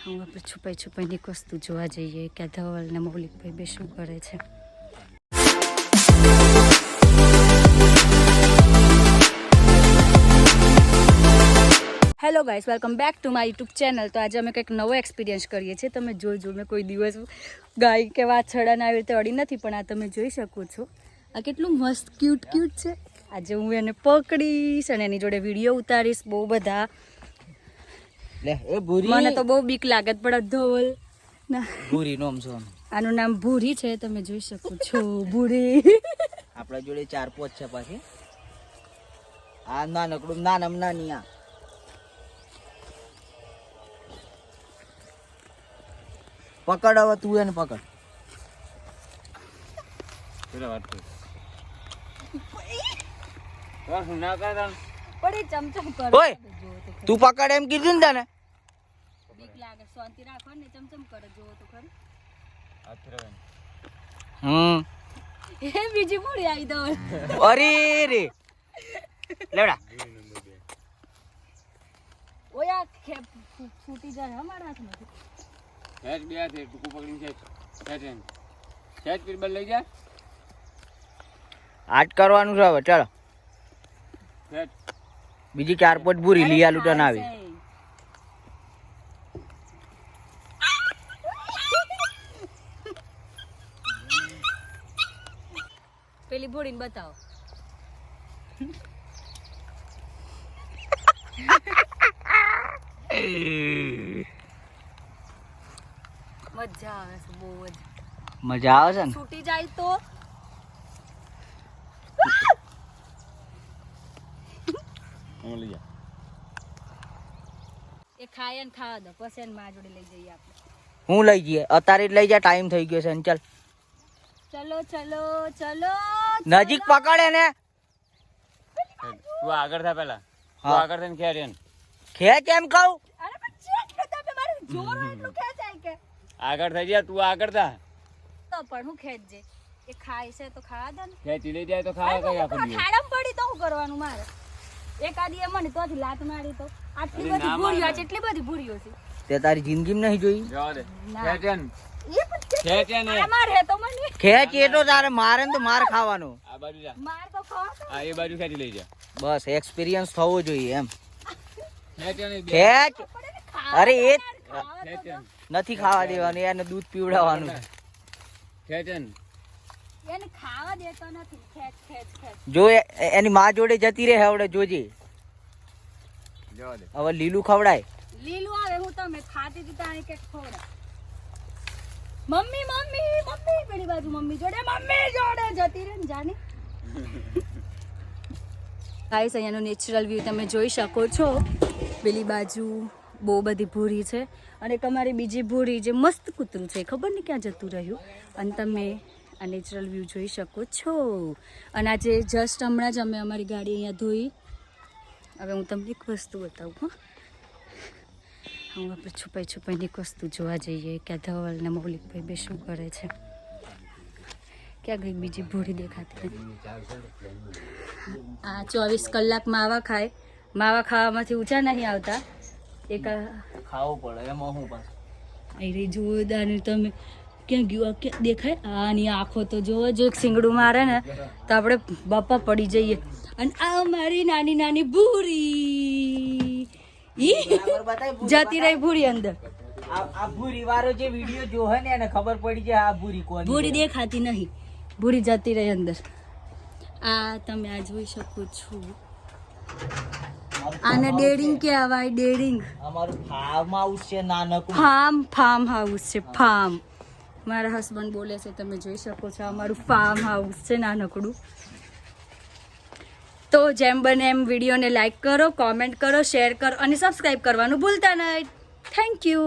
હું આપણે છુપાઈ છુપાઈને એક વસ્તુ જોવા જઈએ કે આ ધવલ ને મૌલિકભાઈ બે શું કરે છે. Hello guys, welcome back to my YouTube channel. તો આજે અમે કંઈક નવો એક્સપિરિયન્સ કરીએ છીએ. તમે જોજો, મેં કોઈ દિવસ ગાય કે વાછરડાને આવી રીતે અડી નથી, પણ આ તમે જોઈ શકો છો. આ કેટલું મસ્ત ક્યુટ છે. આજે હું એને પકડીશ અને એની જોડે વિડીયો ઉતારીશ. બહુ બધા મને તો બહુ બીક લાગે, પણ ધવલ ના ભૂરી નોમ છે. આનું નામ ભૂરી છે, તમે જોઈ શકો છો. ભૂરી આપણા જોડે 4-5 છે પાછી. આ નાનકડું નાની આ પકડ. હવે તું એને પકડ. તું પકડ એમ કીધું ને તને. બીક લાગે, શાંતિ રાખો ને. ચમચમ કરે, જોવો તો ખરું. એ બીજી પૂરી આવી દો. અરે રે લેવડા ઓયા છૂટી જાય અમારા હાથમાંથી. ખેચ બે હાથે ટૂંકું પકડીને ખેચ એમ ખેચ પીરબલ લઈ જા. આટ કરવાનું છે હવે. ચાલો ખેચ. બીજી 4-5 ભૂરી લીયા લૂટન આવી. પેલી ભોળીને બતાવો. મજા આવે છે, બહુ જ મજા આવે છે ને. છૂટી જાય તો લઈ જા. એ ખાય ને ખાવા દો, પછી એને માં જોડે લઈ જઈએ આપણે. હું લઈ જઈએ અત્યારે જ લઈ જા. ટાઈમ થઈ ગયો છે ને. ચાલ ચલો ચલો ચલો. નજીક પકડે ને. તું આગળ થા પેલા. તું આગળ થઈને ખેચ એમ. ખેંચ એમ કહું. અરે પણ ચેક તમે મારે જોર હોય એટલું ખેંચાય કે. આગળ થઈ જા. તું આગળ થા. તો પણ હું ખેંચજે. એ ખાય છે તો ખાવા દે ને. ખેંચી લઈ જાય તો ખાવા કઈ આખો દિવસ. ખાડામાં પડી તો શું કરવાનું મારે? એકાદી એ મને તોથી લાત મારી તો આટલી અરે બધી ના ભૂરીઓ મારે. છે, એટલી બધી ભૂરીઓ છે. તે તારી જિંદગીમાં નહીં જોઈ. જવા દે. ના. ખેચ એમ. એ પણ ખેંચ એને. આ મારે તો મને ખેંચ એ તો તારે મારે ને તો માર ખાવાનો. આ બાજુ જા. માર તો ખાવા. આ એ બાજુ ખેંચી લઈ જા. બસ એક્સપિરિયન્સ થવો જોઈએ એમ. ખેંચ એને. ખેંચ. અરે એ ખેંચ એમ. નથી ખાવા દેવાનું, એને દૂધ પીવડાવવાનું. ખેંચ એમ. એને ખાવા દેતો નથી. ખેંચ ખેંચ ખેંચ. જો એની માં જોડે જતી રહે હવે જોજે. જવા દે. હવે લીલું ખવડાય. લીલું આવે હું તમે ખાતી હતી તાણી કે ખવડા. મમ્મી મમ્મી મમ્મી પેલી બાજુ મમ્મી જોડે જતી રહે ને જાની. ગાઈસ, અહીંયાનો નેચરલ વ્યૂ તમે જોઈ શકો છો. પેલી બાજુ બહુ બધી ભૂરી છે અને એક અમારી બીજી ભૂરી જે મસ્ત કૂતરું છે, ખબર નહીં ક્યાં જતું રહ્યું. અને તમે આ નેચરલ વ્યૂ જોઈ શકો છો. અને આજે જસ્ટ હમણાં જ અમે અમારી ગાડી અહીંયા ધોઈ. હવે હું તમને એક વસ્તુ બતાવું. હું આપણે છુપાઈ છુપાઈને એક વસ્તુ જોવા જઈએ કે આ ધવલ ને મૌલિકભાઈ બે શું કરે છે. ક્યાં ગઈ બીજી ભૂરી દેખાતી નથી. આ 24 કલાક માવા ખાય. માવા ખાવામાંથી ઊંચા નહીં આવતા. એક ખાવું પડે એમાં હું પાસ. અરે જોરદાર. તમે ક્યાં ગયું? ક્યાં દેખાય? આની આંખો તો જોવો. જો એક સિંગડું મારે ને તો આપણે બાપા પડી જઈએ. અને આ મારી નાની નાની ભૂરી જતી રહી ભૂરી અંદર. આ ભૂરી વાળો જે વિડિયો જોહે ને એને ખબર પડી જાય આ ભૂરી કોની. ભૂરી દેખાતી નહીં, ભૂરી જતી રહી અંદર. આ તમે આ જોઈ શકો છો. આને ડેડિંગ કહેવાય. ડેડિંગ અમારું ફાર્મ હાઉસ છે નાનકડું. ફાર્મ હાઉસ છે. ફાર્મ મારા હસબન્ડ બોલે છે, તમે જોઈ શકો છો. અમારું ફાર્મ હાઉસ છે નાનકડું. તો જેમ બને એમ વિડીયોને લાઈક કરો, કોમેન્ટ કરો, શેર કરો અને સબસ્ક્રાઈબ કરવાનું ભૂલતા નહીં. Thank you.